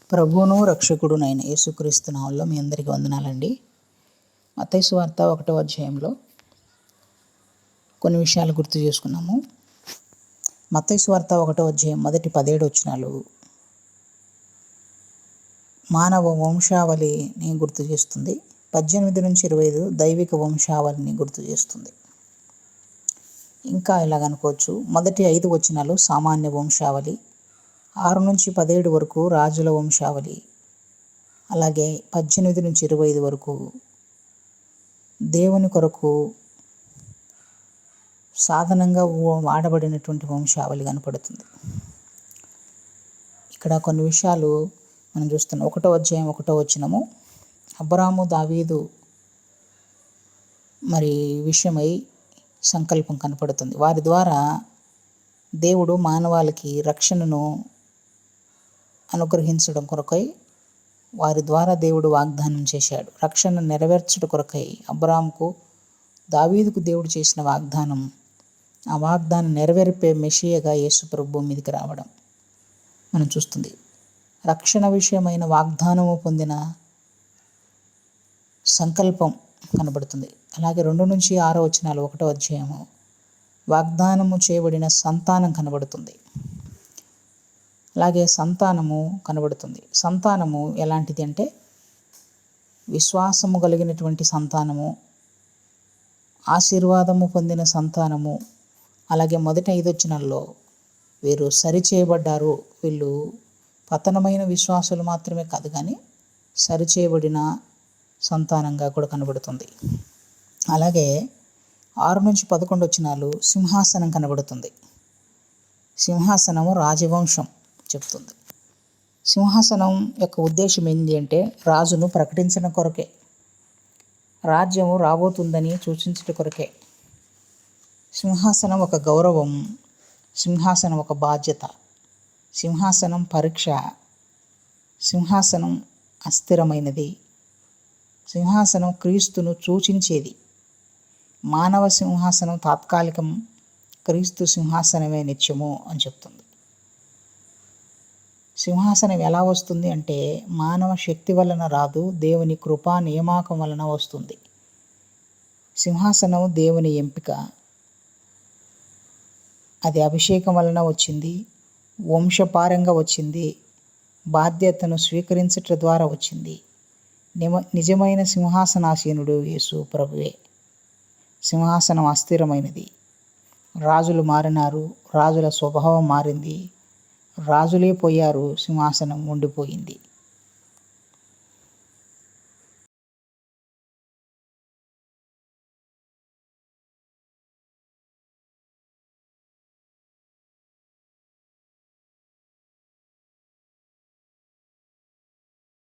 ప్రభువును రక్షకుడునైన యేసుక్రీస్తు నామములో మీ అందరికీ వందనాలండి. మత్తయి సువార్త 1వ అధ్యాయంలో కొన్ని విషయాలు గుర్తు చేసుకున్నాము. మత్తయి సువార్త 1వ అధ్యాయం మొదటి 17 వచనాలు మానవ వంశావళిని గుర్తు చేస్తుంది. 18 నుంచి 25 దైవిక వంశావళిని గుర్తు చేస్తుంది. ఇంకా ఇలాగనుకోవచ్చు, మొదటి 5 వచనాలు సామాన్య వంశావళి, 6 నుంచి 17 వరకు రాజుల వంశావళి, అలాగే 18 నుంచి 25 వరకు దేవుని కొరకు సాధనంగా వాడబడినటువంటి వంశావళి కనపడుతుంది. ఇక్కడ కొన్ని విషయాలు మనం చూస్తున్నాం. 1వ అధ్యాయం 1వ వచనము అబ్రాము దావీదు విషయమై సంకల్పం కనపడుతుంది. వారి ద్వారా దేవుడు మానవాళికి రక్షణను అనుగ్రహించడం కొరకై వారి ద్వారా దేవుడు వాగ్దానం చేశాడు. రక్షణ నెరవేర్చడం కొరకై అబ్రాముకు దావీదుకు దేవుడు చేసిన వాగ్దానం, ఆ వాగ్దానం నెరవేర్పే మెషియగా యేసు ప్రభు భూమి మీదకి రావడం మనం చూస్తుంది. రక్షణ విషయమైన వాగ్దానము పొందిన సంకల్పం కనబడుతుంది. అలాగే 2 నుంచి 6 వచనాలు 1వ అధ్యాయము వాగ్దానము చేయబడిన సంతానం కనబడుతుంది. అలాగే సంతానము కనబడుతుంది. సంతానము ఎలాంటిది అంటే విశ్వాసము కలిగినటువంటి సంతానము, ఆశీర్వాదము పొందిన సంతానము. అలాగే మొదటి 5 వచనాల్లో వీరు సరిచేయబడ్డారు. వీళ్ళు పతనమైన విశ్వాసులు మాత్రమే కాదు, కానీ సరిచేయబడిన సంతానంగా కూడా కనబడుతుంది. అలాగే 6 నుంచి 11 వచనాలు సింహాసనం కనబడుతుంది. సింహాసనము రాజవంశం చెప్తుంది. సింహాసనం యొక్క ఉద్దేశం ఏంటి అంటే రాజును ప్రకటించడం కొరకే, రాజ్యము రాబోతుందని సూచించడం కొరకే. సింహాసనం ఒక గౌరవం, సింహాసనం ఒక బాధ్యత, సింహాసనం పరీక్ష, సింహాసనం అస్థిరమైనది, సింహాసనం క్రీస్తును సూచించేది. మానవ సింహాసనం తాత్కాలికం, క్రీస్తు సింహాసనమే నిత్యము అని చెప్తుంది. సింహాసనం ఎలా వస్తుంది అంటే మానవ శక్తి వలన రాదు, దేవుని కృపా నియామకం వలన వస్తుంది. సింహాసనం దేవుని ఎంపిక, అది అభిషేకం వలన వచ్చింది, వంశపారంగా వచ్చింది, బాధ్యతను స్వీకరించటం ద్వారా వచ్చింది. నిజమైన సింహాసనాసీనుడు యేసు ప్రభువే. సింహాసనం అస్థిరమైనది. రాజులు మారినారు, రాజుల స్వభావం మారింది, రాజులే పోయారు, సింహాసనం ఉండిపోయింది.